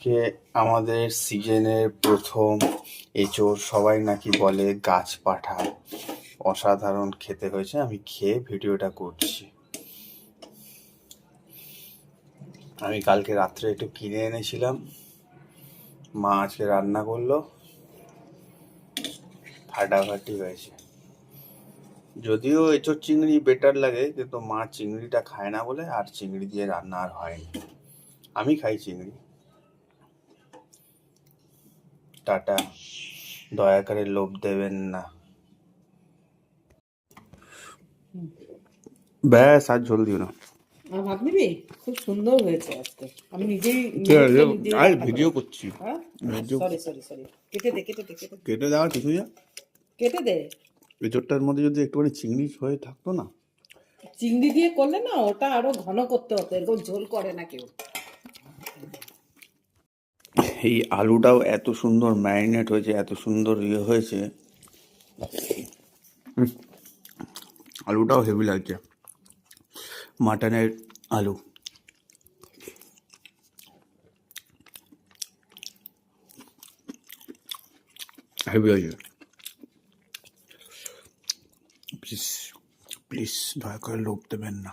আজকে আমাদের সিজনের প্রথম এঁচোড়, সবাই নাকি বলে গাছ পাঠা, অসাধারণ খেতে হয়েছে। আমি খেয়ে ভিডিওটা করছি। আমি কালকে রাত্রে একটু কিনে এনেছিলাম, মা আজকে রান্না করলো, ফাটাফাটি হয়েছে। যদিও এঁচোড় চিংড়ি বেটার লাগে, কিন্তু মা চিংড়িটা খায় না বলে আর চিংড়ি দিয়ে রান্না আর হয়নি। আমি খাই চিংড়ি। টাটা, দয়া করে লোভ দেবেন না। ব্যাস, আর ঝোল দিও না। ভাত নিবি? খুব সুন্দর হয়েছে আজকে। আমি নিজেই আর ভিডিও করছি। সরি কেটে দে কেটে দেওয়ার কিছু না, কেটে দে। এঁচোড়টার মধ্যে যদি একটুখানি চিংড়ি হয়ে থাকতো না, চিংড়ি দিয়ে করলে না ওটা আরো ঘন করতে হতো, এরকম ঝোল করে না কেউ। এই আলুটাও এত সুন্দর ম্যারিনেট হয়েছে, এত সুন্দর হয়েছে, আলুটাও হেভি লাগছে, মাটনের আলু। হেভি হয়েছে। প্লিজ প্লিজ দয়া করে লোভ দেবেন না।